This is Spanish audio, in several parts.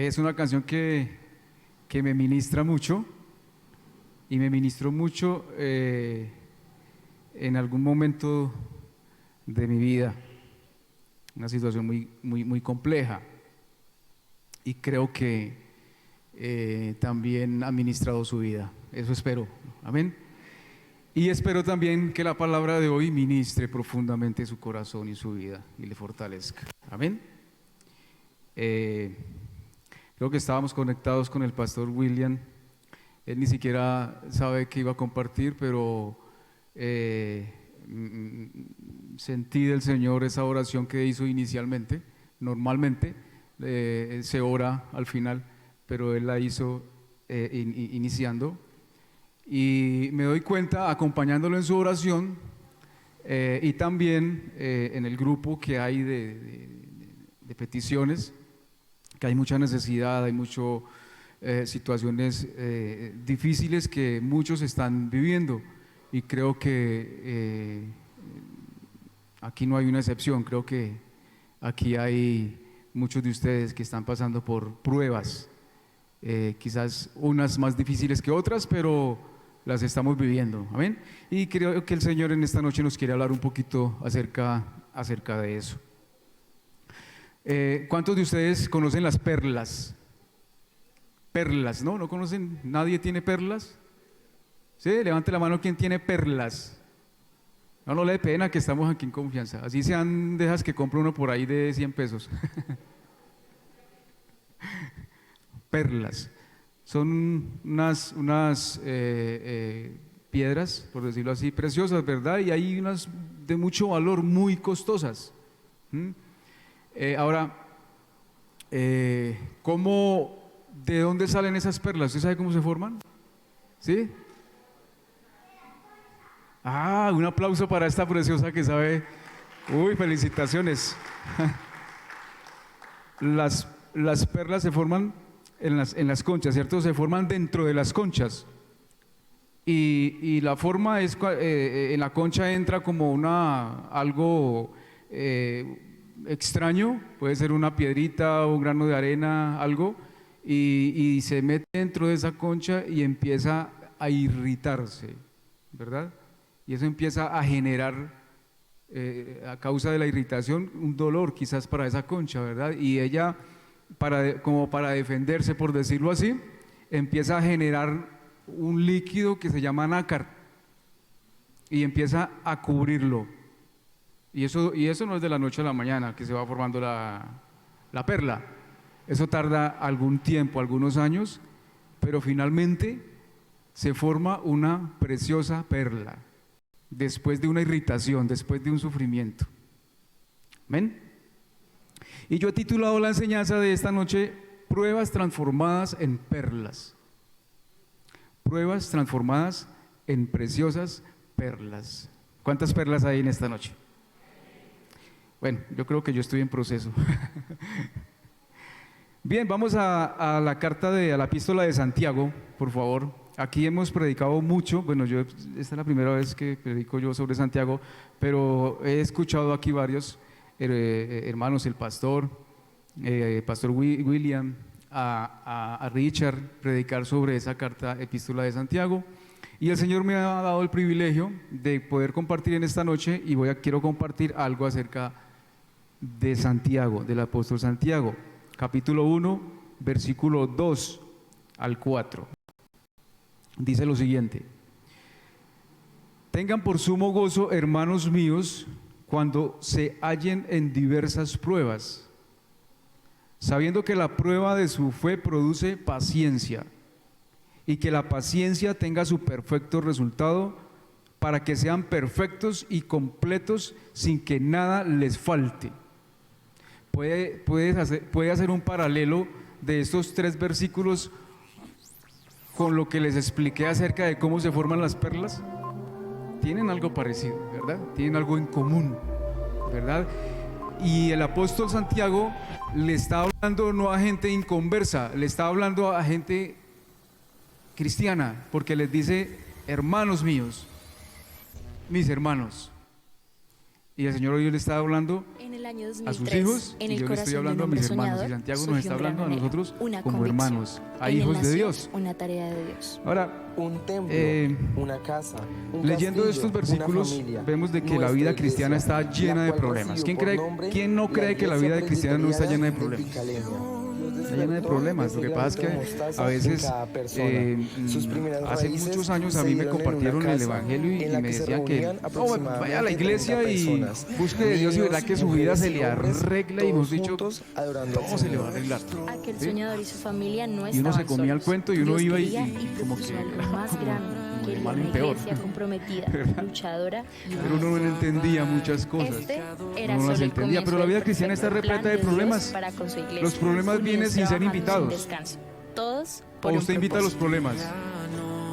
Es una canción que me ministra mucho y me ministró mucho en algún momento de mi vida, una situación muy compleja, y creo que también ha ministrado su vida. Eso espero, amén. Y espero también que la palabra de hoy ministre profundamente su corazón y su vida y le fortalezca, amén. Creo que estábamos conectados con el pastor William. Él ni siquiera sabe que iba a compartir, pero sentí del Señor esa oración que hizo inicialmente. Normalmente se ora al final, pero Él la hizo iniciando. Y me doy cuenta, acompañándolo en su oración, y también en el grupo que hay de peticiones, que hay mucha necesidad, hay muchas situaciones difíciles que muchos están viviendo, y creo que aquí no hay una excepción. Creo que aquí hay muchos de ustedes que están pasando por pruebas, quizás unas más difíciles que otras, pero las estamos viviendo, amén. Y creo que el Señor en esta noche nos quiere hablar un poquito acerca de eso. ¿Cuántos de ustedes conocen las perlas? Perlas, ¿no? ¿No conocen? ¿Nadie tiene perlas? ¿Sí? Levante la mano quien tiene perlas. No le dé pena, que estamos aquí en confianza. Así sean de esas que compra uno por ahí de 100 pesos. Perlas. Son unas piedras, por decirlo así, preciosas, ¿verdad? Y hay unas de mucho valor, muy costosas. Ahora, ¿de dónde salen esas perlas? ¿Usted sabe cómo se forman? ¿Sí? Un aplauso para esta preciosa que sabe. Uy, felicitaciones. Las perlas se forman en las conchas, ¿cierto? Se forman dentro de las conchas. Y la forma es, en la concha entra como algo extraño, puede ser una piedrita o un grano de arena, algo, y se mete dentro de esa concha y empieza a irritarse, ¿verdad? Y eso empieza a generar, a causa de la irritación, un dolor quizás para esa concha, ¿verdad? Y ella, como para defenderse, por decirlo así, empieza a generar un líquido que se llama nácar y empieza a cubrirlo. Y eso no es de la noche a la mañana que se va formando la perla. Eso tarda algún tiempo, algunos años, pero finalmente se forma una preciosa perla después de una irritación, después de un sufrimiento. ¿Amén? Y yo he titulado la enseñanza de esta noche: pruebas transformadas en perlas. Pruebas transformadas en preciosas perlas. ¿Cuántas perlas hay en esta noche? Bueno, yo creo que yo estoy en proceso. Bien, vamos a la carta a la epístola de Santiago, por favor. Aquí hemos predicado mucho. Bueno, esta es la primera vez que predico yo sobre Santiago, pero he escuchado aquí varios hermanos, el pastor William, a Richard, predicar sobre esa carta, epístola de Santiago. Y el Señor me ha dado el privilegio de poder compartir en esta noche, y quiero compartir algo acerca de Santiago, del apóstol Santiago, capítulo 1, versículo 2 al 4. Dice lo siguiente: tengan por sumo gozo, hermanos míos, cuando se hallen en diversas pruebas, sabiendo que la prueba de su fe produce paciencia, y que la paciencia tenga su perfecto resultado, para que sean perfectos y completos, sin que nada les falte. ¿Puede hacer un paralelo de estos 3 versículos con lo que les expliqué acerca de cómo se forman las perlas? Tienen algo parecido, ¿verdad? Tienen algo en común, ¿verdad? Y el apóstol Santiago le está hablando no a gente inconversa, le está hablando a gente cristiana, porque les dice: hermanos míos, mis hermanos. Y el Señor hoy le está hablando En el año a sus 2003, hijos en y el yo le estoy corazón de hablando a un mis hombre hermanos. Y soñador, Santiago nos surgió está un hablando a gran anhelo, nosotros una como convicción. hermanos, a En él hijos de nació Dios. una tarea de Dios. Ahora, Un templo, una casa, un leyendo castillo, estos una versículos familia, vemos de que la nuestra vida iglesia, cristiana está la llena de cual problemas. recibió por nombre ¿Quién no cree que la Iglesia vida cristiana no está llena de Presbiteriana problemas? Picalemia. Está llena de problemas. Lo que pasa es que a veces, hace muchos años a mí me compartieron el Evangelio y me decían que no, vaya a la iglesia y busque de Dios y verá que su vida se le arregla y hemos dicho, todo se le va a arreglar. Aquel ¿Sí? soñador y su familia no estaban Y uno se comía el solos. cuento y uno Dios iba y quería como propuso que algo más grande. de Quería mal en una peor. iglesia comprometida, ¿Verdad? luchadora y Pero uno no entendía muchas cosas. Este era No las solo el entendía, comienzo pero la vida del cristiana está perfecto repleta plan de Dios problemas. para con su iglesia. Los problemas vienen Unidos sin ser trabajando invitados. sin descanso. Todos O por un usted invita a los propósito. problemas.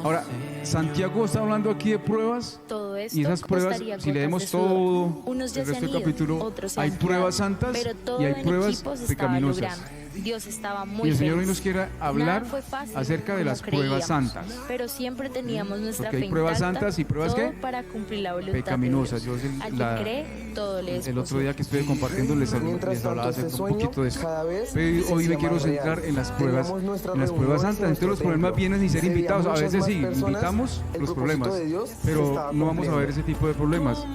Ahora, Santiago está hablando aquí de pruebas. Todo esto Y esas pruebas, costaría si gotas leemos de sudor. todo Unos ya el se resto han del ido, capítulo, otros se hay han pruebas quedado, santas pero todo y hay en pruebas equipo se estaba pecaminosas. logrando. Dios estaba muy Y el Señor hoy feliz. nos quiere hablar Nada fue fácil, acerca de como las pruebas creíamos, santas. pero siempre teníamos nuestra Porque hay fe pruebas intacta, santas y pruebas, todo ¿qué? para cumplir la voluntad Pecaminosas. de Dios. Yo Al que cree, todo le es el otro posible. día que estuve compartiendo les Mientras hablaba tanto, acerca este un poquito sueño de eso. cada vez Pero se hoy me hacía quiero más centrar real. en las pruebas, Teníamos nuestras en las pruebas reuniones en santas. Entonces los nuestro problemas templo. vienen sin ser Se veían invitados. A muchas veces más sí, personas, invitamos el los propósito problemas, de Dios se pero estaba no vamos a ver cumpliendo. ese tipo de problemas.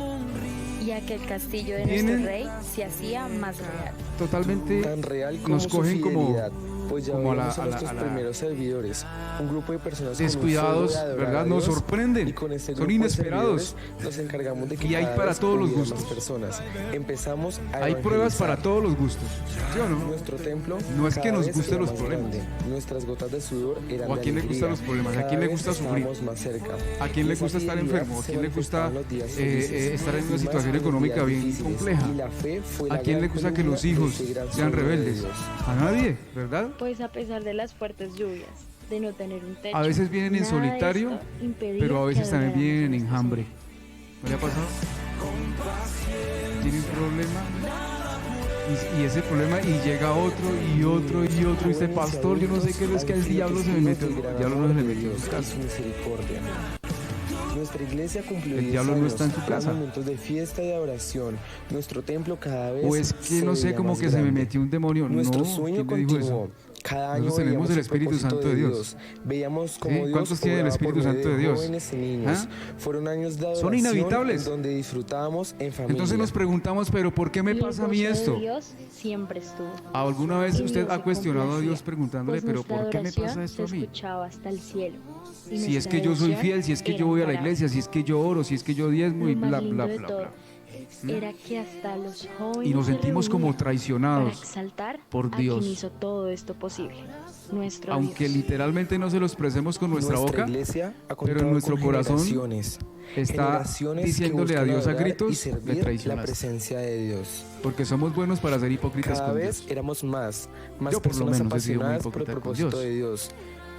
Y aquel castillo de Vienen- nuestro rey se hacía más real. Totalmente Tan real como nos su cogen como fidelidad, pues ya como a la- veíamos a a la- nuestros a la- primeros servidores, un grupo de personas con un descuidados, fuego de adorar ¿verdad? a Nos Dios, sorprenden, y con este son grupo de inesperados. servidores nos encargamos de que Y hay cada para vez todos los hubiera gustos. más personas. Empezamos a Hay pruebas para evangelizar. todos los gustos, ¿sí o no? Nuestro templo No es que cada nos vez gusten era los más problemas. grande. Nuestras gotas de sudor eran ¿O a de quién le alegría. gustan los problemas? ¿A Cada quién le vez gusta sufrir? estábamos más cerca. ¿A quién le Y esa gusta estar fidelidad enfermo? ¿A se quién le gusta manifestaba en los días felices. estar en una Y más situación en los económica días bien difíciles. compleja? Y la fe fue ¿A la quién le gran gusta que columna los de hijos ese gran sean sueño de rebeldes? Dios. A nadie, ¿verdad? Pues a pesar de las fuertes lluvias, de no tener un techo, A veces vienen en nada de solitario, esto impedía pero a que veces también adoráramos vienen a en nuestro hambre. Señor. ¿No le ha pasado? Tiene un problema y ese problema y llega otro y otro y otro y dice, pastor, yo no sé qué es que el diablo se me metió. El diablo no se le metió en su y casa. su misericordia. Nuestra iglesia cumplió El 10 diablo no años, está en su con casa. momentos de fiesta y de oración. Nuestro templo cada vez O es que se no sé, veía como más que se me grande. metió un demonio. Nuestro No, sueño ¿quién le dijo continuó. eso? Cada año Nosotros tenemos veíamos el Espíritu propósito Santo de Dios. Veíamos cómo ¿Sí? Dios ¿Cuántos tienen el obraba por Espíritu medio Santo de Dios? jóvenes y niños. ¿Ah? Fueron años de Son adoración inevitables. en donde disfrutábamos en familia. Entonces nos preguntamos, pero ¿por qué me Y el pasa a mí gozo de esto? Dios siempre estuvo. ¿Alguna vez En usted Dios ha se cuestionado a complacía, Dios preguntándole, pues pero nuestra ¿por qué me adoración pasa esto a se mí? escuchaba hasta el cielo. Y Si es nuestra que yo soy devoción fiel, si es que era yo voy a la imparable. iglesia, si es que yo oro, si es que yo diezmo y Lo más bla, lindo bla, de bla, todo bla. era que hasta los jóvenes Y nos se sentimos como reunían para traicionados, exaltar por a Dios. quien hizo todo esto posible, nuestro aunque Dios. literalmente no se lo expresemos con nuestra boca, iglesia ha pero en contado nuestro con corazón generaciones. está Generaciones que diciéndole a buscan Dios a adorar y gritos, le servir la traicionaste. presencia de Dios. Porque somos buenos para ser hipócritas Cada con vez Dios. éramos más Yo por lo personas menos he sido muy apasionadas por el hipócrita con propósito Dios. de Dios.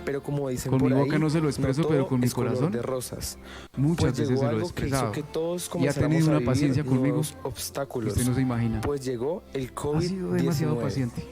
Pero como dicen Con por mi boca ahí, no se lo expreso, no pero todo con mi es color corazón de rosas. muchas Pues veces llegó se lo he algo que hizo expresado. que todos Y ha comenzáramos tenido a una vivir paciencia conmigo nuevos que obstáculos. usted no se imagina. Pues llegó el Ha sido demasiado COVID-19. paciente.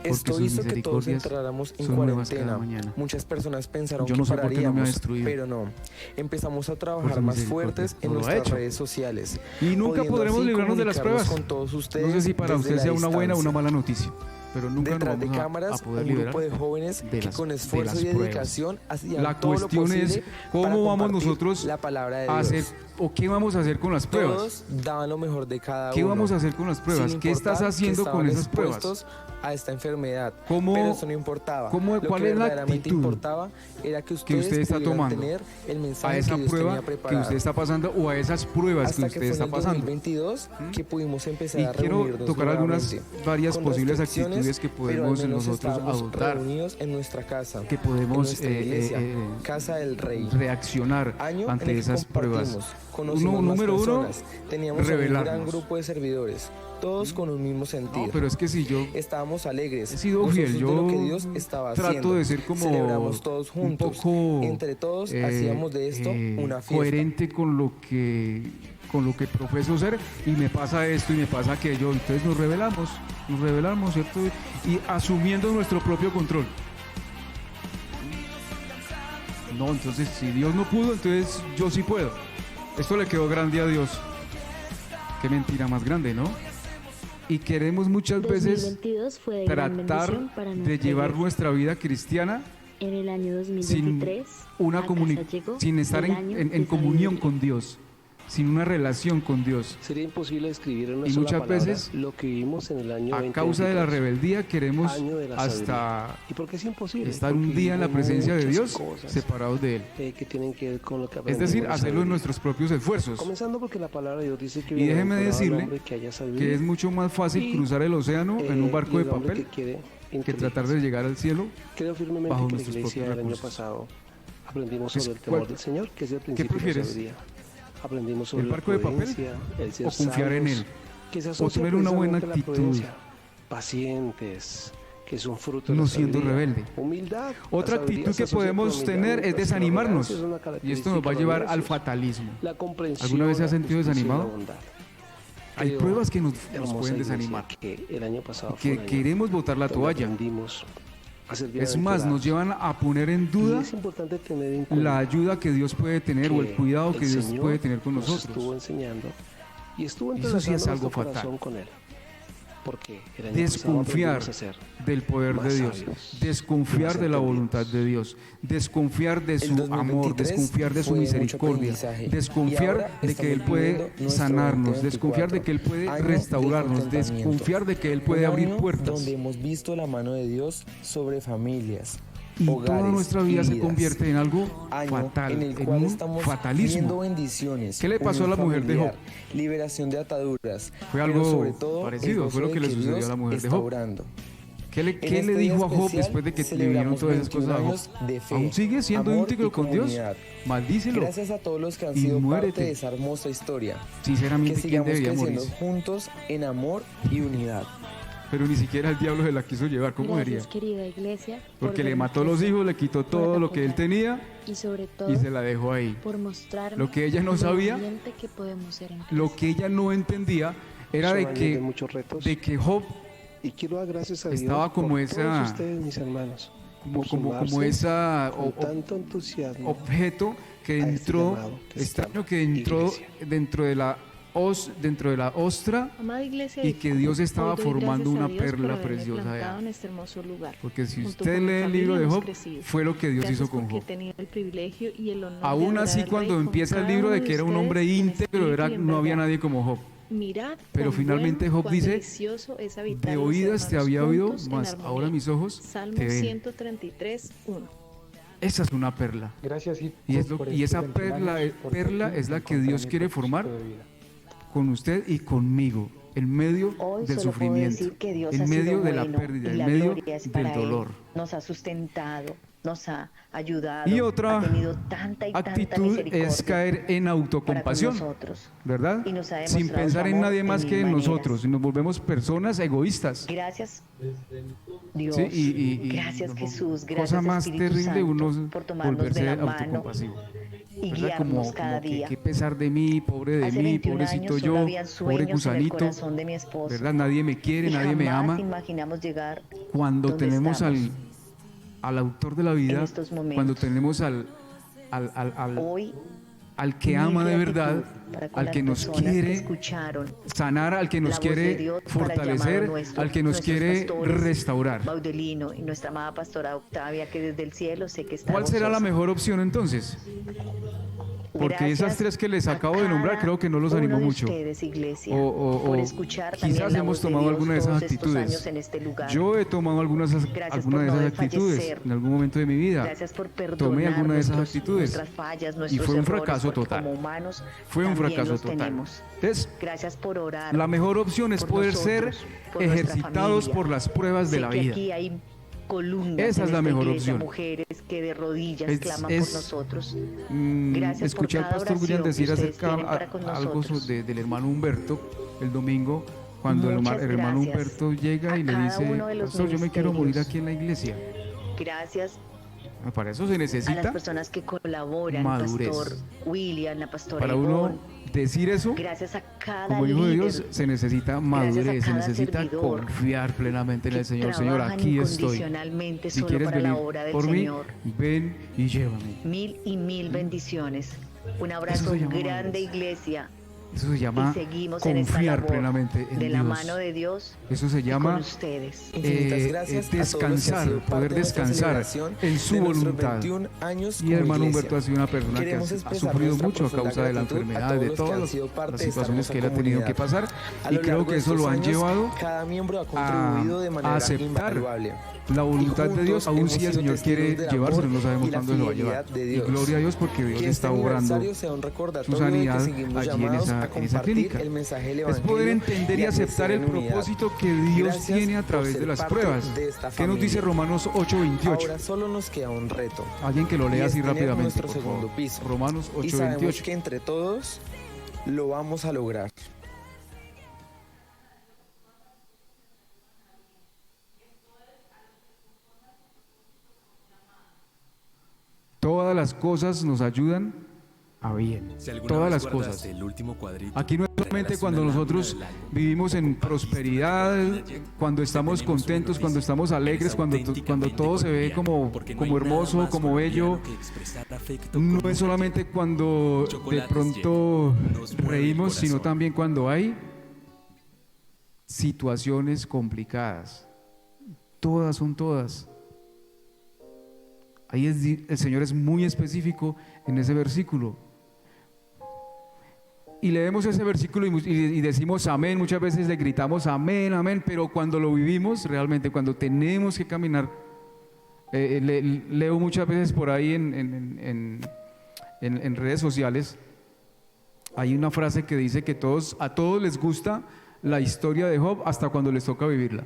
Esto sus hizo que todos misericordias entráramos en son nuevas cada cuarentena. mañana. Muchas personas pensaron Yo no que sé por qué no me ha pararíamos, destruido. pero no. Empezamos a Por trabajar su más misericordia. fuertes en No lo ha nuestras hecho. redes sociales. Y nunca pudiendo podremos así librarnos de las comunicarnos pruebas. con todos ustedes No sé si para desde usted la sea una buena o una distancia. mala noticia, pero nunca nos Detrás de vamos a cámaras, poder un liberar grupo de jóvenes de que las- con de esfuerzo las y pruebas. dedicación hacían La todo lo cuestión es posible cómo para vamos compartir nosotros la palabra de a hacer Dios. o qué vamos a hacer con las pruebas. Todos daban lo mejor de cada ¿Qué uno. vamos a hacer con las pruebas? sin ¿Qué estás importar haciendo que con estaban esas pruebas? expuestos a esta enfermedad. ¿Cómo- Pero eso no importaba. cómo- Lo cuál que es la verdaderamente actitud importaba era que ustedes usted está pudieran tomando tener el mensaje A esa que Dios prueba tenía que preparado. usted está pasando o a esas pruebas Hasta que que usted fue está en el pasando. 2022 que pudimos empezar Y a quiero reunirnos tocar algunas nuevamente, varias con posibles restricciones, actitudes que pero al podemos menos nosotros estábamos adoptar, reunidos en nuestra casa, que en podemos nuestra iglesia, Casa del Rey. reaccionar Año ante en el que esas pruebas. compartimos, conocimos más Número uno, personas, teníamos un gran revelarnos. grupo de servidores, todos con un mismo sentir. No, pero es que si yo Estábamos alegres, he sido gozosos fiel, de lo que yo Dios estaba trato haciendo. de ser como Celebramos todos un juntos. poco Entre todos hacíamos de esto una fiesta. coherente con lo que profeso ser, y me pasa esto y me pasa aquello. Entonces nos revelamos, ¿cierto? Y asumiendo nuestro propio control. No, entonces si Dios no pudo, entonces yo sí puedo. Esto le quedó grande a Dios. Qué mentira más grande, ¿no? Y queremos muchas veces 2022 fue de gran tratar bendición para de nuestra llevar iglesia. nuestra vida cristiana En el año sin 2023, una a casa llegó sin estar el en, año en de comunión sabiduría. con Dios, sin una relación con Dios. Sería imposible describir en una Y sola muchas palabra veces, lo que vivimos en el año A causa de la 2023. rebeldía queremos Año de la hasta ¿Y por qué es imposible? estar Porque un día en la vivimos presencia de muchas Dios cosas, separados de Él. que tienen que ver con lo que Es aprendimos decir, de la hacerlo en sabiduría. nuestros propios esfuerzos. Comenzando porque la palabra de Dios dice que Y déjeme bienaventurado el decirle hombre que haya sabiduría, que es mucho más fácil Y, cruzar el océano en un barco y de el hombre papel que quiere que tratar de inteligencia. llegar al cielo. Creo firmemente bajo que la nuestros iglesia propios del año recursos. pasado aprendimos Pues, sobre el temor ¿cuál- del Señor, que es el principio de la prefieres? sabiduría. Aprendimos sobre ¿El la barco de papel prudencia, el ser o confiar en sabios, Él? que se ¿O asocia tener una buena precisamente a la actitud? prudencia, pacientes, que es un fruto de No la siendo sabiduría. rebelde. Humildad. Otra La sabiduría actitud se que asocia podemos con humildad, tener es mientras que la desanimarnos. arrogancia es una Y esto nos va a característica llevar de al necios. fatalismo. La comprensión, ¿Alguna vez se ha la sentido justicia y la desanimado? bondad. Hay Creo, pruebas que nos hermosa pueden iglesia, desanimar, que el año pasado fue que un año queremos botar la donde toalla. aprendimos a ser Es más, nos bienaventurados. llevan a poner en Y duda es importante tener en cuenta la ayuda que Dios puede tener o el cuidado que Dios Señor puede tener con nos nosotros. estuvo enseñando y estuvo Eso sí es entrelazando algo nuestro fatal. corazón con Él. Porque el año Desconfiar pasado aprendimos a ser del poder más de Dios, sabios, desconfiar más de la entendidos. voluntad de Dios, desconfiar de El su amor, 2023 desconfiar de su fue mucho misericordia, aprendizaje. Y desconfiar ahora de que Él estamos puede viviendo nuestro sanarnos, 2024, desconfiar de que Él puede año del restaurarnos, contentamiento. desconfiar de que Él puede Un abrir año puertas. donde hemos visto la mano de Dios sobre familias, Y hogares, toda nuestra vida se vidas. convierte en algo Año fatal, en el en cual un estamos viendo fatalismo. bendiciones. ¿Qué le pasó a la unión mujer de Job? familiar, liberación de ataduras. Fue pero algo sobre todo, parecido, el fue lo gozo que de le sucedió a Dios la mujer de está Job. obrando. ¿Qué le En este dijo día a Job especial después de que le vinieron celebramos todas esas 21 cosas a años Job? de fe, ¿Aún sigue siendo amor íntegro y con Dios? comunidad. Maldícelo. Gracias a todos los que han Y sido muérete. parte de esa hermosa historia. Que Sinceramente, ¿quién sigamos debería creciendo morir? juntos en amor y unidad. Pero ni siquiera el diablo se la quiso llevar, ¿cómo sería? Gracias, querida iglesia, por Porque le vernos mató los crecer, hijos, le quitó todo lo que él tenía y sobre todo y se la dejó ahí. por mostrarnos Lo que ella no sabía, valiente que podemos ser en Cristo. Lo que ella no entendía era Son de años que, de muchos retos. de que Job Y quiero dar gracias a Dios estaba como por esa- todos ustedes, mis hermanos, por como sumarse esa con tanto entusiasmo objeto que a este entró, llamado que se extraño llama que entró iglesia. dentro de la ostra, Amada iglesia, y que Dios estaba hoy doy formando gracias a una Dios por perla haberme preciosa plantado allá. en este hermoso lugar. Porque si Junto usted con mi lee el familia libro de hemos Job, crecido. fue lo que Dios Gracias hizo con porque he Job. tenido el privilegio y el honor de Aún adorar así, al cuando Rey con empieza el cada libro uno de que era un ustedes hombre en íntegro, espíritu y en no había verdad. nadie como Job. Mirad Pero cuán finalmente bueno, Job cuán dice, delicioso es habitar de los oídas te hermanos había oído, juntos en mas armonía. ahora mis ojos Salmo te ven. 133, 1. Esa es una perla. Gracias Y esa perla es la que Dios quiere formar con usted y conmigo, en medio Hoy del solo puedo sufrimiento, decir que Dios en ha sido medio de la bueno pérdida, y en la medio gloria es del para Él. dolor. Nos ha sustentado, nos ha ayudado, Y otra ha tenido tanta y tanta actitud misericordia es caer en para con autocompasión, nosotros. ¿verdad? Y nos ha Sin demostrado pensar su en amor nadie de más mil que en maneras. nosotros y nos volvemos personas egoístas. Gracias, Dios. ¿Sí? Y Gracias, no- Jesús. Gracias, cosa más Espíritu terrible Santo, uno por tomarnos de volverse la mano autocompasivo. y ¿Verdad? guiarnos cada que día. qué pesar de mí, pobre de Hace mí, 21 pobrecito años solo yo, habían pobre sueños en el gusanito, corazón de mi esposo. ¿verdad? Nadie me quiere, Y nadie me jamás ama. imaginamos llegar Cuando donde tenemos estamos al autor de la vida, en estos momentos. cuando tenemos al Hoy que mi ama de gratitud verdad, para con al las que nos personas que quiere escucharon sanar, al que la nos voz de quiere Dios para el fortalecer, llamado nuestro, al que nos nuestros quiere pastores, restaurar. Baudelino y nuestra amada pastora Octavia, que desde el cielo sé que está ¿Cuál será la gozosa. mejor opción entonces? Porque Gracias esas tres que les a acabo de nombrar cada creo que no los uno animó de mucho. ustedes, iglesia, O por escuchar quizás también la hemos voz de tomado Dios alguna de esas todos estos actitudes. años en este lugar. Yo he tomado algunas de Gracias por no esas desfallecer. actitudes en algún momento de mi vida. Gracias por perdonar Tomé alguna de esas nuestros- actitudes nuestras fallas, y nuestros fue un errores, fracaso porque total. como humanos Fue un también fracaso los total. tenemos. Entonces, Gracias por orar. la mejor opción es por poder nosotros, ser por nuestra ejercitados familia. por las pruebas de Sé la que vida. aquí hay columnas Esa es en la esta mejor iglesia, opción. mujeres que de rodillas Es- claman es- por nosotros. Mm, Gracias escuché por al cada pastor William oración decir que ustedes acerca tienen para con algo nosotros. del hermano Humberto el domingo, cuando el Muchas hermano gracias Humberto llega a y le cada dice, uno de los pastor, yo me quiero morir ministerios. aquí en la iglesia. Gracias Para eso se a las necesita personas que colaboran, madurez. Pastor William, la pastora para uno Ivonne. decir eso. Gracias a cada Como hijo de líder Dios se necesita madurez, se cada necesita servidor confiar plenamente en que el Señor. Señor, trabajan aquí estoy. incondicionalmente Si solo quieres para venir la obra del por mí, Señor. ven y llévame. Mil y mil bendiciones. Un abrazo se llama grande, madurez. iglesia. Eso se y llama seguimos en esta confiar labor plenamente en de la Dios. mano de Dios Eso se y con llama ustedes. Infinitas gracias a todos los que han descansar, sido parte poder de nuestra descansar celebración en su de nuestros voluntad. 21 años Y como hermano iglesia. Humberto ha sido una persona que Queremos ha expresar sufrido nuestra mucho a profunda causa de la gratitud a enfermedad, todos de los que han todas sido parte las de esta situaciones que él ha hermosa tenido que comunidad. pasar, A y lo creo largo que de eso lo estos han años, llevado cada miembro ha contribuido de a manera aceptar invaluable. la voluntad de Dios, aún si el Señor quiere llevárselo, no sabemos cuándo lo va a llevar. Y gloria a Dios porque Dios Que este está obrando aniversario sea un su recordatorio de sanidad que seguimos allí en llamados a esa compartir clínica. el mensaje del Es Evangelio poder entender y a aceptar crecer el en unidad. propósito que Dios Gracias tiene a por través ser de las parte pruebas. de esta ¿Qué nos dice familia? Romanos 8:28? Ahora solo nos queda un reto. Alguien que lo y lea es así tener rápidamente, nuestro por segundo favor. piso. Romanos Y sabemos 8:28. que entre todos lo vamos a lograr. Todas las cosas nos ayudan a bien. Si alguna Todas vez las guardaste cosas. el último cuadrito, Aquí no es solamente regalas cuando una nosotros lámina del álbum. vivimos en prosperidad, cuando estamos contentos, cuando estamos alegres, cuando todo se ve como hermoso, como bello. No es solamente cuando de pronto reímos, sino también cuando hay situaciones complicadas. Todas son todas. Ahí el Señor es muy específico en ese versículo. Y leemos ese versículo y decimos amén, muchas veces le gritamos amén, amén, pero cuando lo vivimos realmente, cuando tenemos que caminar, leo muchas veces por ahí en redes sociales, hay una frase que dice que a todos les gusta la historia de Job hasta cuando les toca vivirla.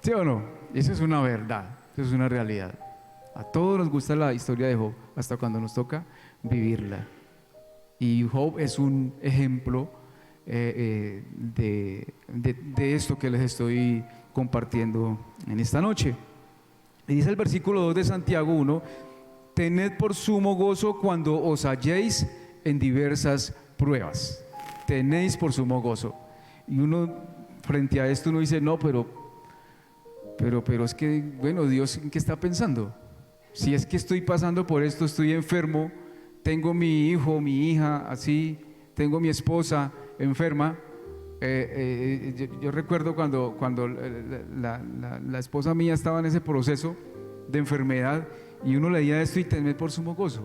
¿Sí o no? Eso es una verdad, eso es una realidad. A todos nos gusta la historia de Job hasta cuando nos toca vivirla. Y Job es un ejemplo de esto que les estoy compartiendo en esta noche. Y dice el versículo 2 de Santiago 1: tened por sumo gozo cuando os halléis en diversas pruebas. Tenéis por sumo gozo. Y uno frente a esto uno dice, no, pero es que, bueno, Dios, ¿en qué está pensando? Si es que estoy pasando por esto, estoy enfermo, tengo mi hijo, mi hija, así, tengo mi esposa enferma. Yo recuerdo cuando la esposa mía estaba en ese proceso de enfermedad y uno leía esto y tened por sumo gozo.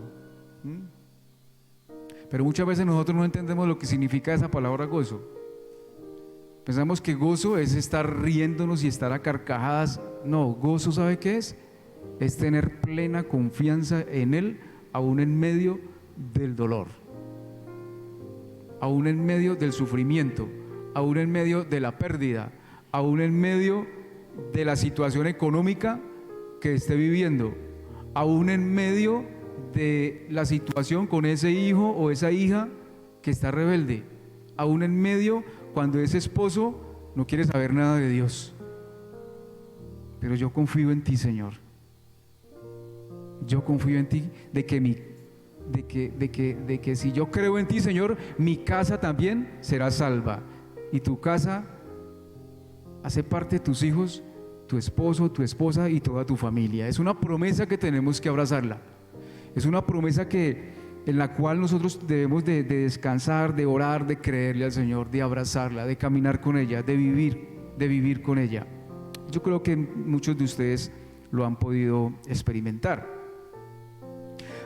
Pero muchas veces nosotros no entendemos lo que significa esa palabra gozo. Pensamos que gozo es estar riéndonos y estar a carcajadas. No, gozo, ¿sabe qué es? Es tener plena confianza en Él, aún en medio del dolor, aún en medio del sufrimiento, aún en medio de la pérdida, aún en medio de la situación económica que esté viviendo, aún en medio de la situación con ese hijo o esa hija que está rebelde, aún en medio cuando ese esposo no quiere saber nada de Dios. Pero yo confío en ti, Señor. Yo confío en ti de que si yo creo en ti, Señor, mi casa también será salva. Y tu casa hace parte de tus hijos, tu esposo, tu esposa y toda tu familia. Es una promesa que tenemos que abrazarla. Es una promesa en la cual nosotros debemos de descansar, de orar, de creerle al Señor, de abrazarla, de caminar con ella, de vivir con ella. Yo creo que muchos de ustedes lo han podido experimentar.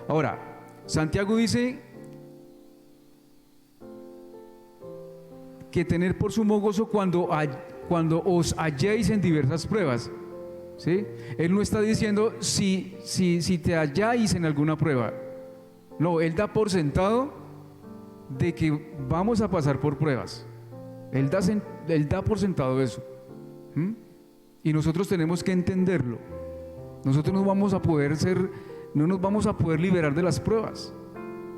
Ahora, Santiago dice que tener por sumo gozo cuando os halléis en diversas pruebas. ¿Sí? Él no está diciendo si te halláis en alguna prueba. No, Él da por sentado de que vamos a pasar por pruebas. Él da por sentado eso. Y nosotros tenemos que entenderlo. Nosotros no nos vamos a poder liberar de las pruebas.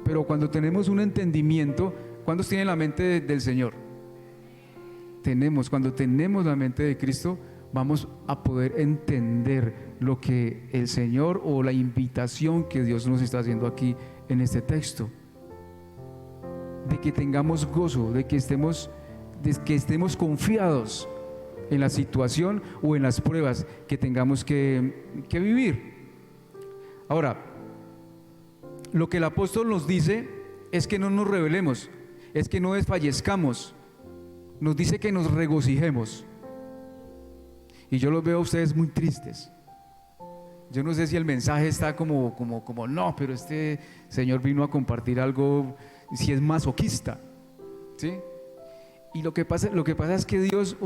Pero cuando tenemos un entendimiento, ¿cuántos tienen la mente del Señor? Cuando tenemos la mente de Cristo, vamos a poder entender lo que el Señor o la invitación que Dios nos está haciendo aquí en este texto. De que tengamos gozo, de que estemos confiados en la situación o en las pruebas que tengamos que vivir. Ahora, lo que el apóstol nos dice es que no nos rebelemos. es que no desfallezcamos, nos dice que nos regocijemos. Y yo los veo a ustedes muy tristes. Yo no sé si el mensaje está como no, pero este señor vino a compartir algo, si es masoquista, ¿sí? Y lo que pasa es que Dios,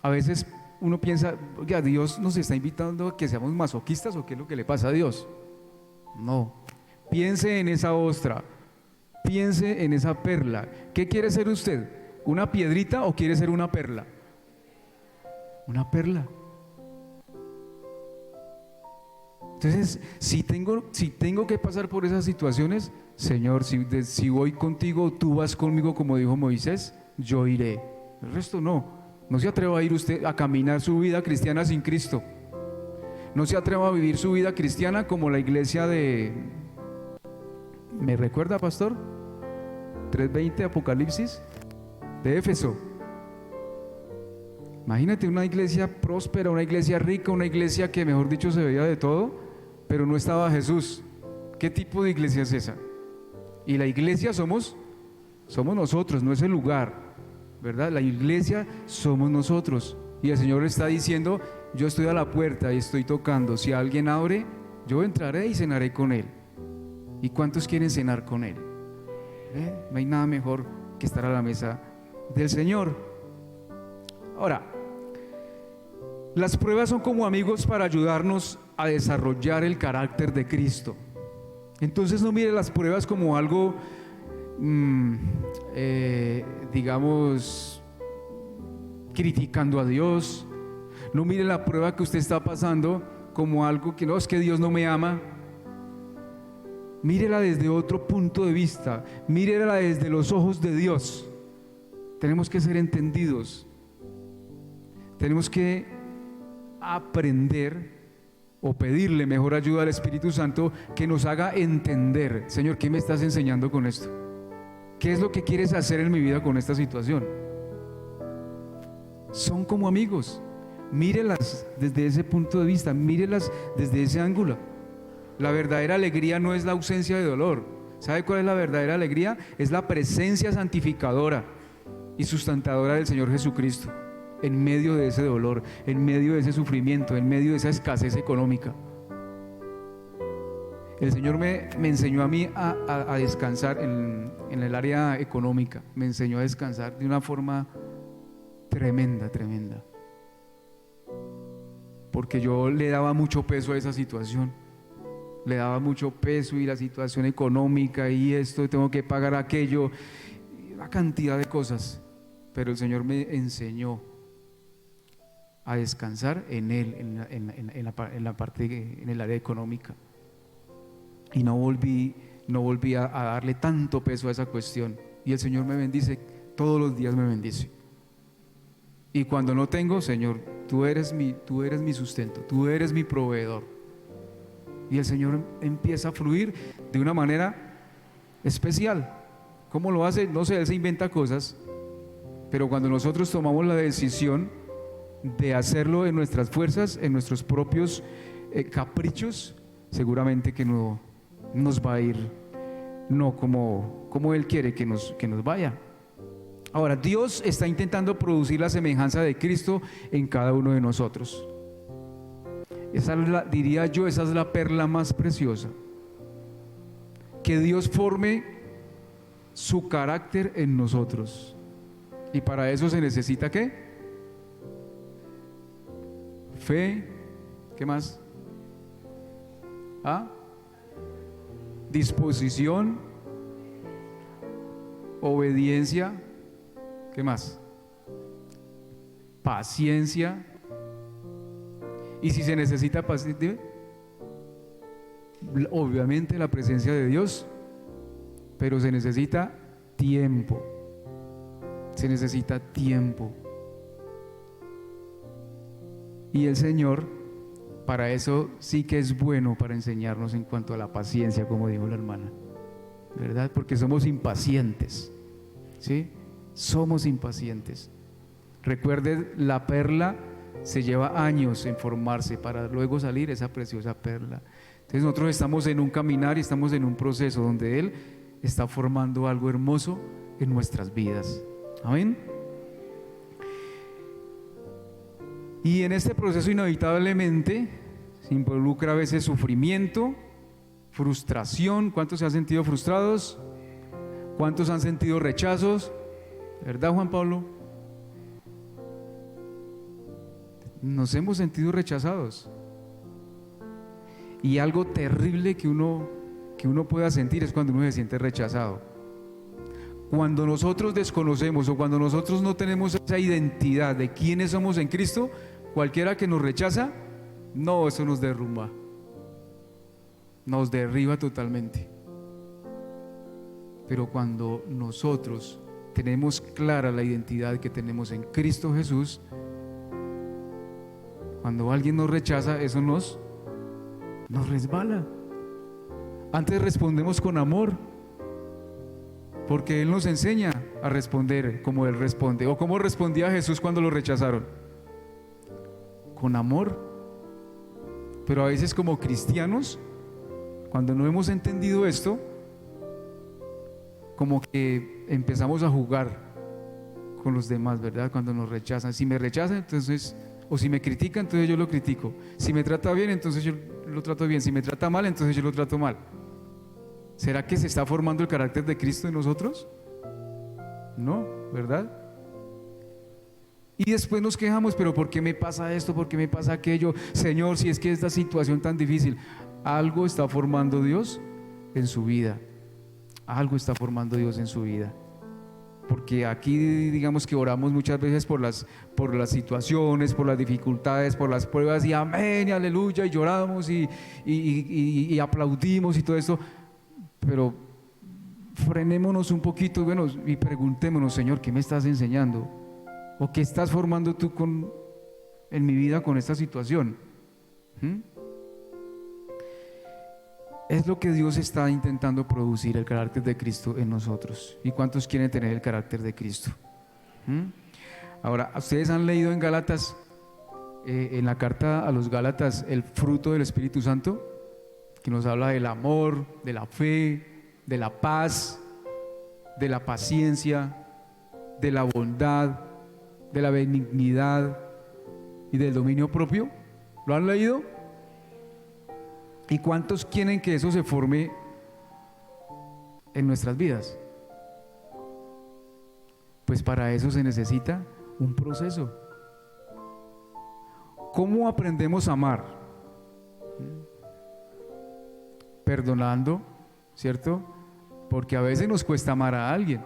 a veces uno piensa, oiga, Dios nos está invitando a que seamos masoquistas, ¿o qué es lo que le pasa a Dios? No, piense en esa ostra, piense en esa perla. ¿Qué quiere ser usted? ¿Una piedrita o quiere ser una perla? Una perla. Entonces, si tengo que pasar por esas situaciones, Señor, si voy contigo, tú vas conmigo, como dijo Moisés, yo iré. El resto no se atreva a ir usted a caminar su vida cristiana sin Cristo. No se atreva a vivir su vida cristiana como la iglesia ¿me recuerda, pastor? 3:20 Apocalipsis de Éfeso. Imagínate una iglesia próspera, una iglesia rica, una iglesia que, mejor dicho, se veía de todo, pero no estaba Jesús. ¿Qué tipo de iglesia es esa? Y la iglesia somos nosotros, no es el lugar, ¿verdad? La iglesia somos nosotros. Y el Señor está diciendo, yo estoy a la puerta y estoy tocando. Si alguien abre, yo entraré y cenaré con él. ¿Y cuántos quieren cenar con él? No hay nada mejor que estar a la mesa del Señor. Ahora, las pruebas son como amigos para ayudarnos a desarrollar el carácter de Cristo. Entonces no mire las pruebas como algo, digamos, criticando a Dios. No mire la prueba que usted está pasando como algo que no, es que Dios no me ama. Mírela desde otro punto de vista, mírela desde los ojos de Dios. Tenemos que ser entendidos. Tenemos que aprender o pedirle mejor ayuda al Espíritu Santo que nos haga entender, Señor, ¿qué me estás enseñando con esto? ¿Qué es lo que quieres hacer en mi vida con esta situación? Son como amigos. Mírelas desde ese punto de vista, mírelas desde ese ángulo. La verdadera alegría no es la ausencia de dolor. ¿Sabe cuál es la verdadera alegría? Es la presencia santificadora y sustentadora del Señor Jesucristo en medio de ese dolor, en medio de ese sufrimiento, en medio de esa escasez económica. El Señor me enseñó a mí a descansar en el área económica. Me enseñó a descansar de una forma tremenda, tremenda. Porque yo le daba mucho peso a esa situación. Le daba mucho peso y la situación económica y esto, tengo que pagar aquello, una cantidad de cosas. Pero el Señor me enseñó a descansar en Él, en la parte, en el área económica. Y no volví a darle tanto peso a esa cuestión. Y el Señor me bendice, todos los días me bendice. Y cuando no tengo, Señor, tú eres mi sustento, tú eres mi proveedor. Y el Señor empieza a fluir de una manera especial. ¿Cómo lo hace? No sé, Él se inventa cosas. Pero cuando nosotros tomamos la decisión de hacerlo en nuestras fuerzas, en nuestros propios caprichos, seguramente que no nos va a ir no como Él quiere que nos vaya. Ahora, Dios está intentando producir la semejanza de Cristo en cada uno de nosotros. Diría yo, esa es la perla más preciosa. Que Dios forme su carácter en nosotros. Y para eso se necesita ¿qué? Fe. ¿Qué más? Disposición, obediencia. ¿Qué más? Paciencia. Y si se necesita paciencia, obviamente la presencia de Dios, pero se necesita tiempo. Se necesita tiempo. Y el Señor, para eso sí que es bueno para enseñarnos en cuanto a la paciencia, como dijo la hermana, ¿verdad? Porque somos impacientes, ¿sí? Somos impacientes. Recuerde, la perla se lleva años en formarse para luego salir esa preciosa perla. Entonces nosotros estamos en un caminar y estamos en un proceso donde Él está formando algo hermoso en nuestras vidas. Amén. Y en este proceso inevitablemente se involucra a veces sufrimiento, frustración. ¿Cuántos se han sentido frustrados? ¿Cuántos han sentido rechazos? ¿Verdad, Juan Pablo? Nos hemos sentido rechazados. Y algo terrible que uno pueda sentir es cuando uno se siente rechazado. Cuando nosotros desconocemos o cuando nosotros no tenemos esa identidad de quiénes somos en Cristo, cualquiera que nos rechaza, no, eso nos derrumba, nos derriba totalmente. Pero cuando nosotros tenemos clara la identidad que tenemos en Cristo Jesús, cuando alguien nos rechaza, eso nos resbala. Antes respondemos con amor, porque Él nos enseña a responder como Él responde. ¿O cómo respondía Jesús cuando lo rechazaron? Con amor. Pero a veces como cristianos, cuando no hemos entendido esto, como que empezamos a jugar con los demás, ¿verdad? Cuando nos rechazan. Si me rechazan, entonces, o si me critican, entonces yo lo critico. Si me trata bien, entonces yo lo trato bien. Si me trata mal, entonces yo lo trato mal. ¿Será que se está formando el carácter de Cristo en nosotros? No, ¿verdad? Y después nos quejamos, pero ¿por qué me pasa esto? ¿Por qué me pasa aquello? Señor, si es que esta situación tan difícil, algo está formando Dios en su vida. Algo está formando Dios en su vida. Porque aquí digamos que oramos muchas veces por las situaciones, por las dificultades, por las pruebas, y amén, y aleluya, y lloramos y aplaudimos y todo esto. Pero frenémonos un poquito, bueno, y preguntémonos, Señor, ¿qué me estás enseñando? ¿O qué estás formando tú en mi vida con esta situación? Es lo que Dios está intentando producir, el carácter de Cristo en nosotros. ¿Y cuántos quieren tener el carácter de Cristo? Ahora, ustedes han leído en Gálatas, en la carta a los Gálatas, el fruto del Espíritu Santo, que nos habla del amor, de la fe, de la paz, de la paciencia, de la bondad, de la benignidad y del dominio propio. ¿Lo han leído? ¿Y cuántos quieren que eso se forme en nuestras vidas? Pues para eso se necesita un proceso. ¿Cómo aprendemos a amar? Perdonando, ¿cierto? Porque a veces nos cuesta amar a alguien.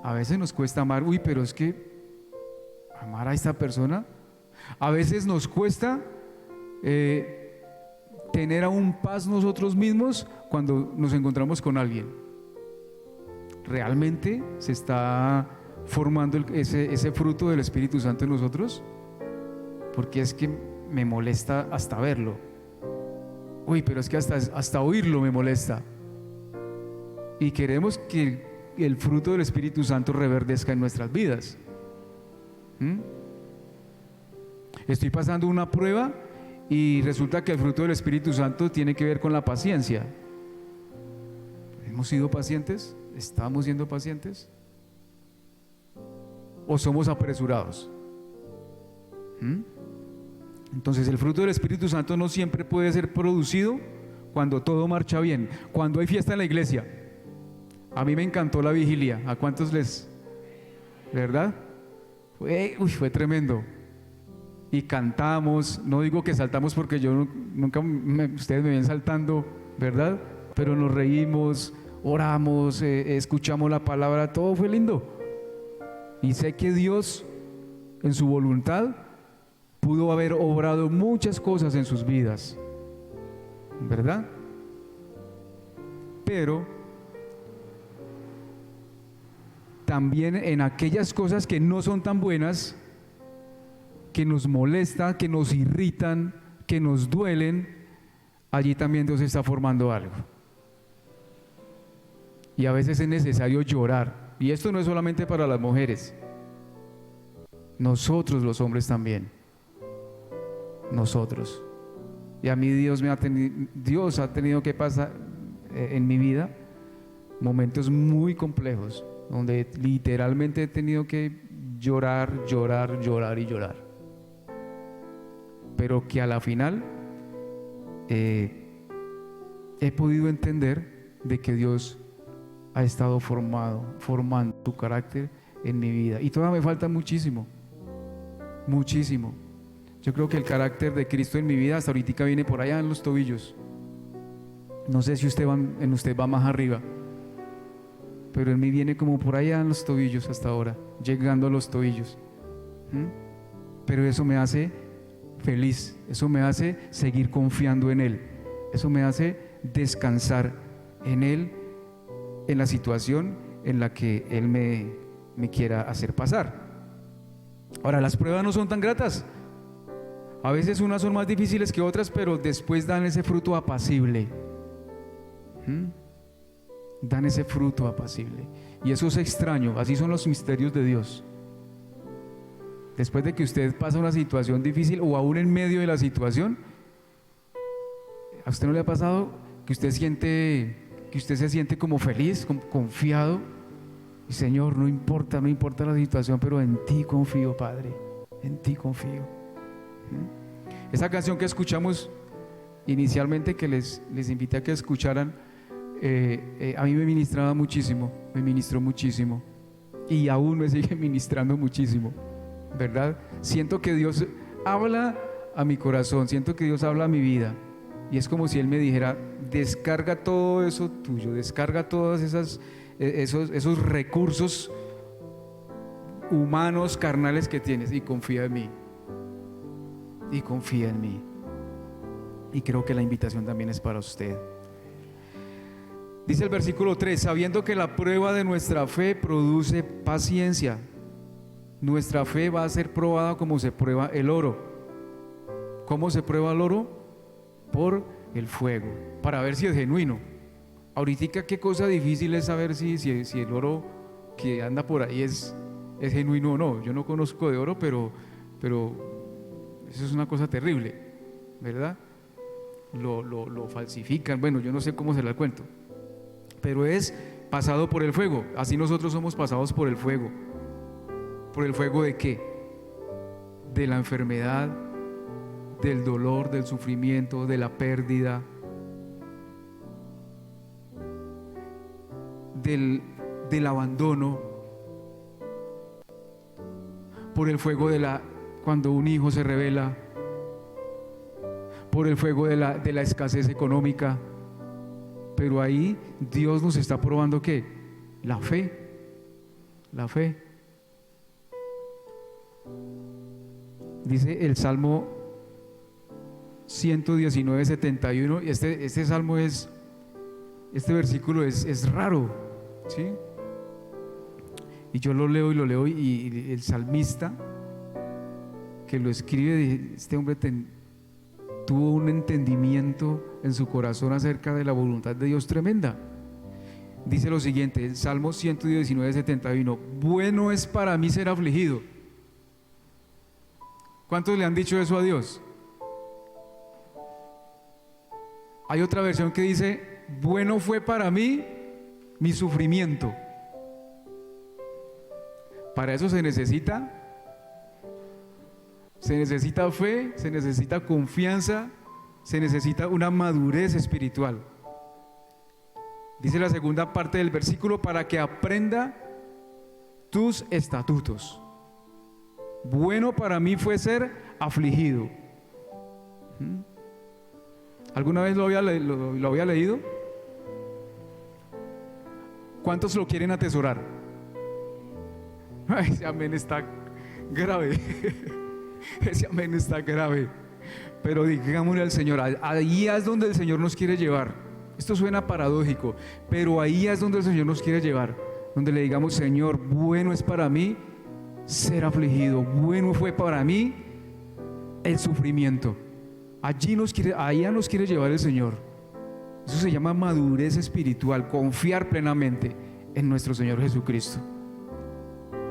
A veces nos cuesta amar, pero es que amar a esta persona. A veces nos cuesta tener aún paz nosotros mismos cuando nos encontramos con alguien. ¿Realmente se está formando ese fruto del Espíritu Santo en nosotros? Porque es que me molesta hasta verlo. Pero es que hasta oírlo me molesta. Y queremos que el fruto del Espíritu Santo reverdezca en nuestras vidas. Estoy pasando una prueba y resulta que el fruto del Espíritu Santo tiene que ver con la paciencia. ¿Hemos sido pacientes? ¿Estamos siendo pacientes? ¿O somos apresurados? Entonces el fruto del Espíritu Santo no siempre puede ser producido cuando todo marcha bien, cuando hay fiesta en la iglesia. A mí me encantó la vigilia. ¿A cuántos les? ¿Verdad? Fue tremendo. Y cantamos, no digo que saltamos porque yo nunca, ustedes me ven saltando, ¿verdad? Pero nos reímos, oramos, escuchamos la palabra, todo fue lindo. Y sé que Dios, en su voluntad, pudo haber obrado muchas cosas en sus vidas, ¿verdad? Pero también en aquellas cosas que no son tan buenas, que nos molestan, que nos irritan, que nos duelen, allí también Dios está formando algo. Y a veces es necesario llorar. Y esto no es solamente para las mujeres, nosotros los hombres también. Nosotros. Y a mí Dios ha tenido que pasar en mi vida, momentos muy complejos, donde literalmente he tenido que llorar y llorar, pero que a la final he podido entender de que Dios ha estado formando tu carácter en mi vida, y todavía me falta muchísimo. Yo creo que el carácter de Cristo en mi vida hasta ahorita viene por allá en los tobillos. No sé si usted va más arriba, pero en mí viene como por allá en los tobillos hasta ahora, llegando a los tobillos. Pero eso me hace feliz, eso me hace seguir confiando en Él, eso me hace descansar en Él, en la situación en la que Él me quiera hacer pasar. Ahora, las pruebas no son tan gratas. A veces unas son más difíciles que otras, pero después dan ese fruto apacible. Dan ese fruto apacible. Y eso es extraño, así son los misterios de Dios. Después de que usted pasa una situación difícil, o aún en medio de la situación, ¿a usted no le ha pasado que usted se siente como feliz, como confiado? Y Señor, no importa la situación, pero en ti confío, Padre, en ti confío. Esa canción que escuchamos inicialmente, que les invité a que escucharan, a mí me ministró muchísimo, y aún me sigue ministrando muchísimo, ¿verdad? Siento que Dios habla a mi corazón, siento que Dios habla a mi vida, y es como si Él me dijera: descarga todo eso tuyo, descarga todos esos recursos humanos, carnales que tienes, y confía en mí. Y creo que la invitación también es para usted. Dice el versículo 3: sabiendo que la prueba de nuestra fe produce paciencia. Nuestra fe va a ser probada como se prueba el oro. ¿Cómo se prueba el oro? Por el fuego, para ver si es genuino. Ahorita qué cosa difícil es saber si el oro que anda por ahí es genuino o no. Yo no conozco de oro, pero eso es una cosa terrible, ¿verdad? Lo falsifican. Bueno, yo no sé cómo se la cuento, pero es pasado por el fuego. Así nosotros somos pasados por el fuego. ¿Por el fuego de qué? De la enfermedad, del dolor, del sufrimiento, de la pérdida, del abandono, por el fuego cuando un hijo se rebela, por el fuego de la escasez económica. Pero ahí Dios nos está probando ¿qué? La fe. Dice el Salmo 119, 71, y este salmo este versículo es raro, ¿sí? Y yo lo leo y el salmista que lo escribe, este hombre tuvo un entendimiento en su corazón acerca de la voluntad de Dios tremenda. Dice lo siguiente, el Salmo 119, 71: bueno es para mí ser afligido. ¿Cuántos le han dicho eso a Dios? Hay otra versión que dice: bueno fue para mí mi sufrimiento. Para eso se necesita fe, se necesita confianza, se necesita una madurez espiritual. Dice la segunda parte del versículo: para que aprenda tus estatutos. Bueno para mí fue ser afligido. ¿Alguna vez lo había leído? ¿Cuántos lo quieren atesorar? Ay, ese amén está grave. Ese amén está grave. Pero digámosle al Señor, ahí es donde el Señor nos quiere llevar. Esto suena paradójico, pero ahí es donde el Señor nos quiere llevar. Donde le digamos: Señor, bueno es para mí ser afligido, bueno fue para mí el sufrimiento. Allá nos quiere llevar el Señor. Eso se llama madurez espiritual, confiar plenamente en nuestro Señor Jesucristo.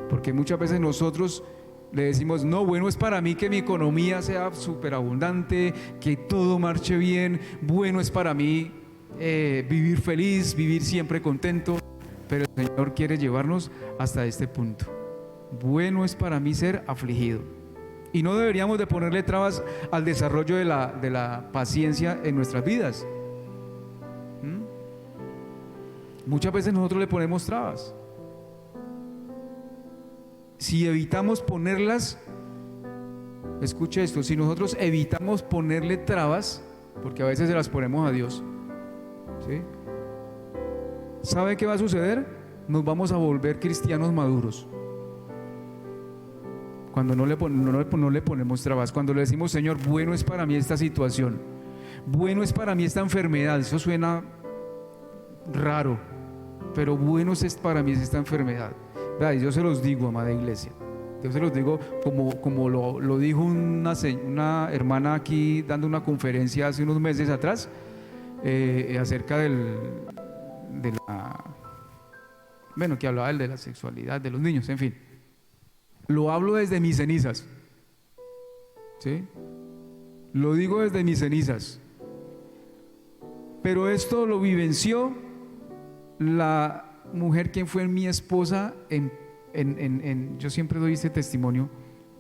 Porque muchas veces nosotros le decimos: no, bueno es para mí que mi economía sea superabundante, que todo marche bien, bueno es para mí vivir feliz, vivir siempre contento. pero el Señor quiere llevarnos hasta este punto. Bueno es para mí ser afligido. Y no deberíamos de ponerle trabas al desarrollo de la paciencia en nuestras vidas. Muchas veces nosotros le ponemos trabas. Si evitamos ponerlas, escuche esto, si nosotros evitamos ponerle trabas, porque a veces se las ponemos a Dios, ¿sí? ¿Sabe qué va a suceder? Nos vamos a volver cristianos maduros. Cuando no le ponemos trabas, cuando le decimos, Señor, bueno es para mí esta situación, bueno es para mí esta enfermedad. Eso suena raro, pero bueno es para mí esta enfermedad. ¿Verdad? Y yo se los digo, amada iglesia, yo se los digo como lo dijo una hermana aquí dando una conferencia hace unos meses atrás, acerca que hablaba de la sexualidad de los niños, en fin. Lo hablo desde mis cenizas, ¿sí? Lo digo desde mis cenizas. Pero esto lo vivenció la mujer que fue mi esposa yo siempre doy este testimonio,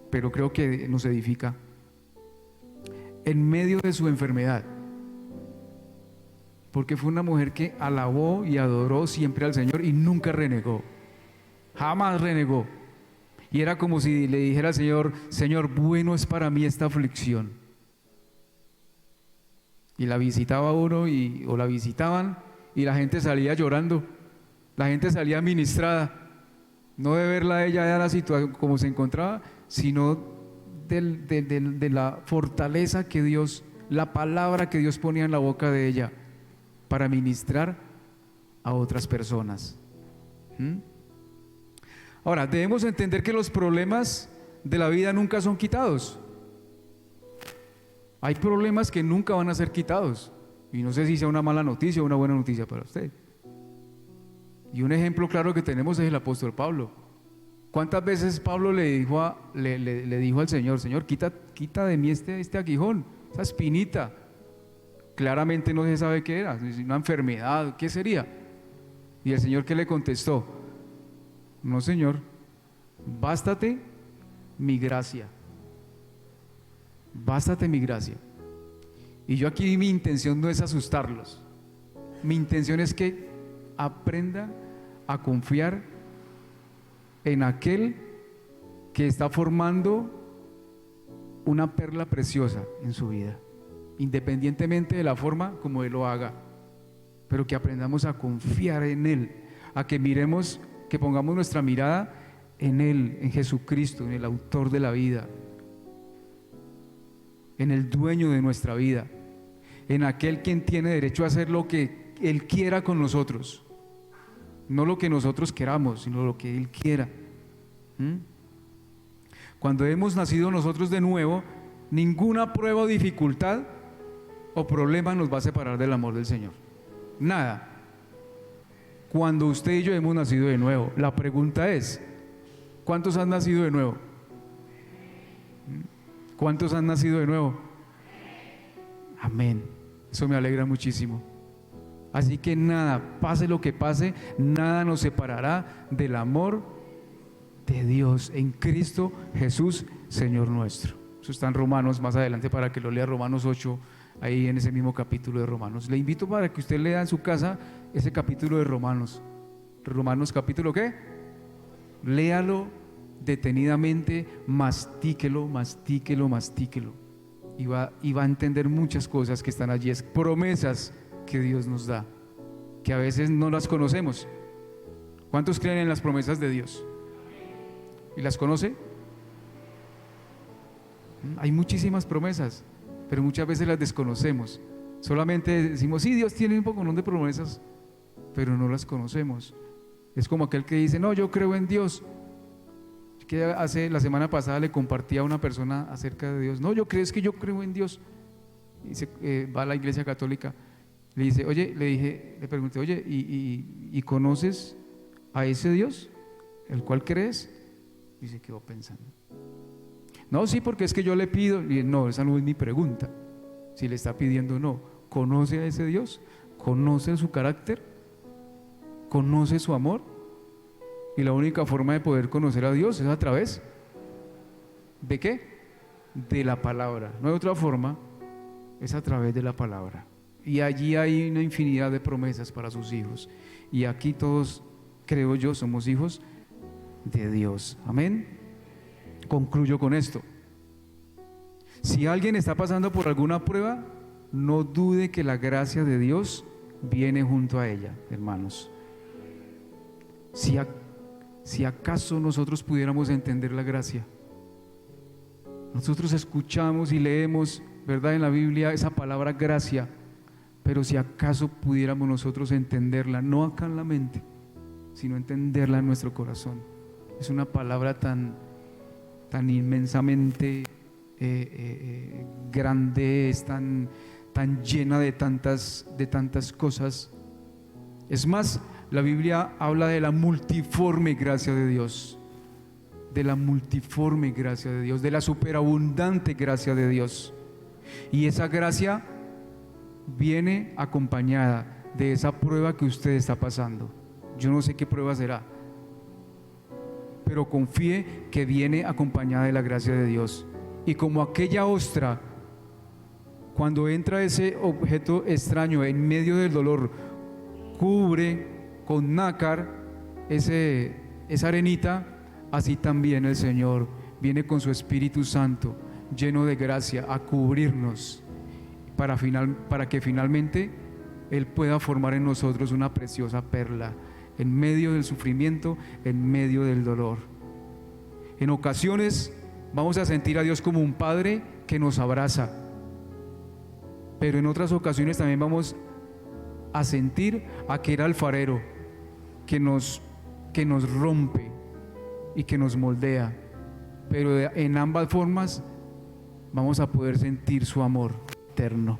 pero creo que nos edifica. En medio de su enfermedad, porque fue una mujer que alabó y adoró siempre al Señor y nunca renegó, jamás renegó. Y era como si le dijera al Señor, Señor, bueno es para mí esta aflicción. Y la visitaba uno o la visitaban y la gente salía llorando, la gente salía ministrada, no de verla a ella, de la situación como se encontraba, sino de la fortaleza que Dios, la palabra que Dios ponía en la boca de ella para ministrar a otras personas. Ahora, debemos entender que los problemas de la vida nunca son quitados. Hay problemas que nunca van a ser quitados. Y no sé si sea una mala noticia o una buena noticia para usted. Y un ejemplo claro que tenemos es el apóstol Pablo. ¿Cuántas veces Pablo le dijo al Señor, Señor, quita de mí este aguijón, esa espinita? Claramente no se sabe qué era, una enfermedad, ¿qué sería? Y el Señor, ¿qué le contestó? No, Señor, bástate mi gracia. Bástate mi gracia. Y yo aquí mi intención no es asustarlos. Mi intención es que aprenda a confiar en aquel que está formando una perla preciosa en su vida, independientemente de la forma como Él lo haga, pero que aprendamos a confiar en Él, a que miremos, que pongamos nuestra mirada en Él, en Jesucristo, en el autor de la vida, en el dueño de nuestra vida, en aquel quien tiene derecho a hacer lo que Él quiera con nosotros, no lo que nosotros queramos, sino lo que Él quiera. Cuando hemos nacido nosotros de nuevo, ninguna prueba o dificultad o problema nos va a separar del amor del Señor, nada. Cuando usted y yo hemos nacido de nuevo, la pregunta es, ¿cuántos han nacido de nuevo? ¿Cuántos han nacido de nuevo? Amén. Eso me alegra muchísimo. Así que nada, pase lo que pase, nada nos separará del amor de Dios en Cristo Jesús, Señor nuestro. Eso está en Romanos, más adelante para que lo lea, Romanos 8, ahí en ese mismo capítulo de Romanos. Le invito para que usted lea en su casa ese capítulo de Romanos. Romanos capítulo ¿qué? Léalo detenidamente, mastíquelo, mastíquelo, mastíquelo. Y va a entender muchas cosas que están allí, es promesas que Dios nos da, que a veces no las conocemos. ¿Cuántos creen en las promesas de Dios? ¿Y las conoce? Hay muchísimas promesas, pero muchas veces las desconocemos. Solamente decimos, sí, Dios tiene un poco de promesas, pero no las conocemos. Es como aquel que dice, no, yo creo en Dios. Que la semana pasada le compartía a una persona acerca de Dios. No, es que yo creo en Dios. Y va a la iglesia católica. Le dice, le pregunté, oye, ¿y conoces a ese Dios, el cual crees? Y se quedó pensando. No, sí, porque es que yo le pido. Y no, esa no es mi pregunta. Si le está pidiendo, no. ¿Conoce a ese Dios? ¿Conoce su carácter? conoce su amor. Y la única forma de poder conocer a Dios es a través ¿de qué? De la palabra. No hay otra forma, es a través de la palabra. Y allí hay una infinidad de promesas para sus hijos. Y aquí todos, creo yo, somos hijos de Dios. Amén. Concluyo con esto. Si alguien está pasando por alguna prueba, no dude que la gracia de Dios viene junto a ella, hermanos. Si acaso nosotros pudiéramos entender la gracia, nosotros escuchamos y leemos, ¿verdad?, en la Biblia esa palabra gracia, pero si acaso pudiéramos nosotros entenderla, no acá en la mente, sino entenderla en nuestro corazón. Es una palabra tan inmensamente grande, es tan llena de tantas cosas. Es más, la Biblia habla de la multiforme gracia de Dios, de la multiforme gracia de Dios, de la superabundante gracia de Dios. Y esa gracia viene acompañada de esa prueba que usted está pasando. Yo no sé qué prueba será, pero confíe que viene acompañada de la gracia de Dios. Y como aquella ostra, cuando entra ese objeto extraño en medio del dolor, cubre con nácar esa arenita, así también el Señor viene con su Espíritu Santo lleno de gracia a cubrirnos para que finalmente Él pueda formar en nosotros una preciosa perla en medio del sufrimiento, en medio del dolor. En ocasiones vamos a sentir a Dios como un Padre que nos abraza, pero en otras ocasiones también vamos a sentir a aquel alfarero que nos rompe y que nos moldea, pero en ambas formas vamos a poder sentir su amor eterno.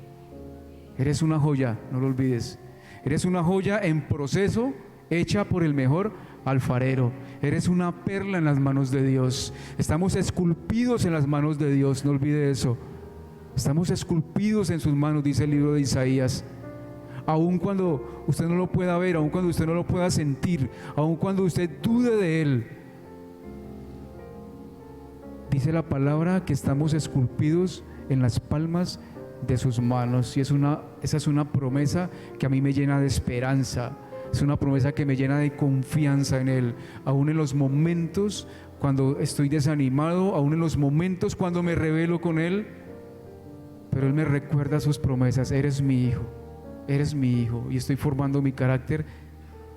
Eres una joya, no lo olvides. Eres una joya en proceso, hecha por el mejor alfarero. Eres una perla en las manos de Dios. Estamos esculpidos en las manos de Dios, no olvide eso. Estamos esculpidos en sus manos, dice el libro de Isaías. Aun cuando usted no lo pueda ver, aun cuando usted no lo pueda sentir, aun cuando usted dude de Él, dice la palabra que estamos esculpidos en las palmas de sus manos. Y esa es una promesa que a mí me llena de esperanza. Es una promesa que me llena de confianza en Él, aún en los momentos cuando estoy desanimado, aún en los momentos cuando me rebelo con Él, pero Él me recuerda sus promesas. Eres mi hijo y estoy formando mi carácter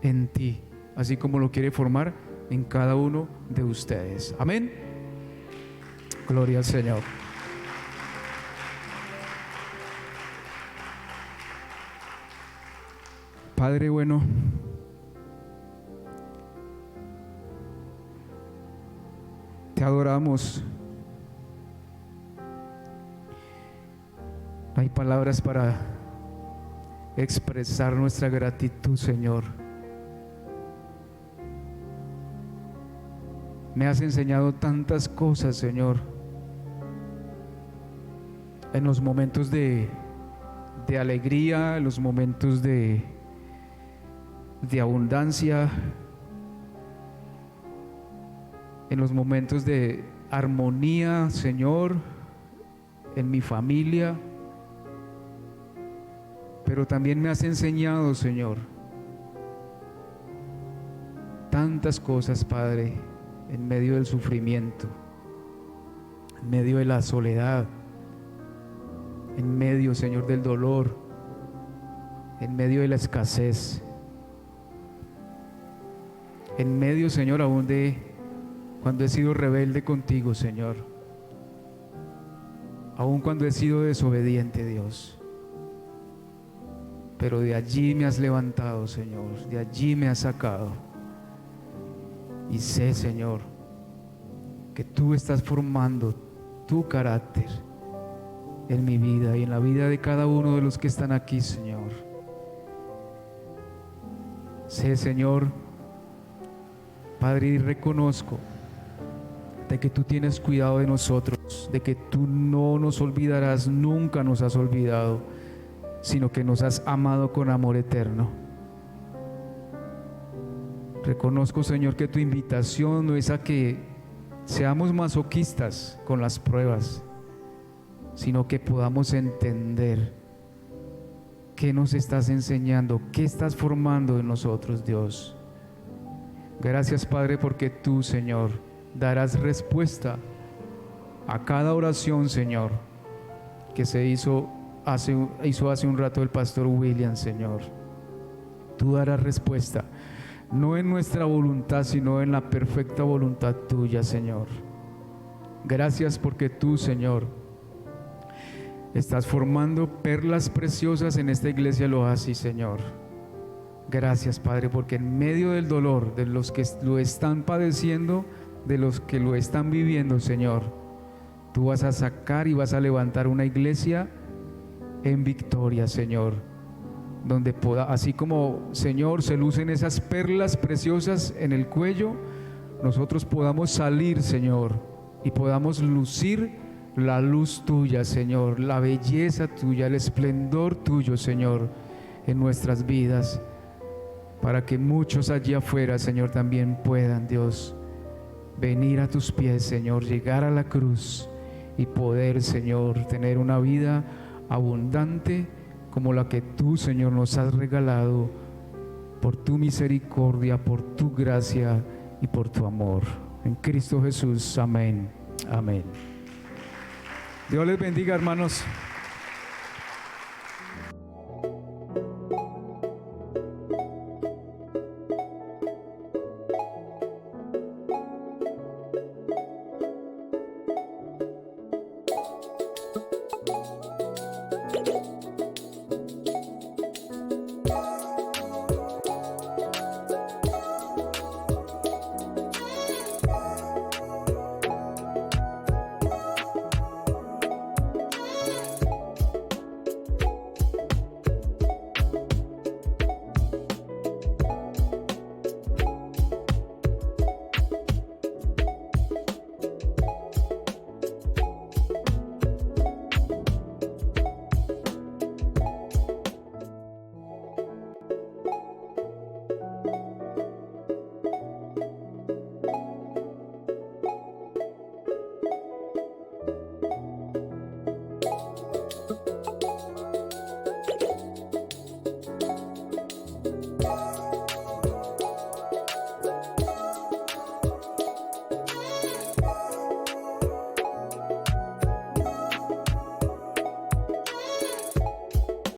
en ti, así como lo quiere formar en cada uno de ustedes. Amén. Gloria al Señor. Padre bueno, te adoramos. No hay palabras para expresar nuestra gratitud, Señor. Me has enseñado tantas cosas, Señor, en los momentos de alegría, en los momentos de abundancia, en los momentos de armonía, Señor, en mi familia. Pero también me has enseñado, Señor, tantas cosas, Padre, en medio del sufrimiento, en medio de la soledad, en medio, Señor, del dolor, en medio de la escasez, en medio, Señor, aún de cuando he sido rebelde contigo, Señor, aún cuando he sido desobediente, Dios. Pero de allí me has levantado, Señor, de allí me has sacado. Y sé, Señor, que tú estás formando tu carácter en mi vida y en la vida de cada uno de los que están aquí, Señor. Sé, Señor, Padre, y reconozco de que tú tienes cuidado de nosotros, de que tú no nos olvidarás, nunca nos has olvidado, sino que nos has amado con amor eterno. Reconozco, Señor, que tu invitación no es a que seamos masoquistas con las pruebas, sino que podamos entender qué nos estás enseñando, qué estás formando en nosotros, Dios. Gracias, Padre, porque tú, Señor, darás respuesta a cada oración, Señor, que se hizo hace un rato el pastor William, Señor. Tú darás respuesta, no en nuestra voluntad, sino en la perfecta voluntad tuya, Señor. Gracias porque tú, Señor, estás formando perlas preciosas en esta iglesia lo Oasis, Señor. Gracias, Padre, porque en medio del dolor de los que lo están padeciendo, de los que lo están viviendo, Señor, tú vas a sacar y vas a levantar una iglesia en victoria, Señor, donde así como, Señor, se lucen esas perlas preciosas en el cuello, nosotros podamos salir, Señor, y podamos lucir la luz tuya, Señor, la belleza tuya, el esplendor tuyo, Señor, en nuestras vidas, para que muchos allí afuera, Señor, también puedan, Dios, venir a tus pies, Señor, llegar a la cruz y poder, Señor, tener una vida abundante como la que tú, Señor, nos has regalado por tu misericordia, por tu gracia y por tu amor. En Cristo Jesús, amén. Amén. Dios les bendiga, hermanos.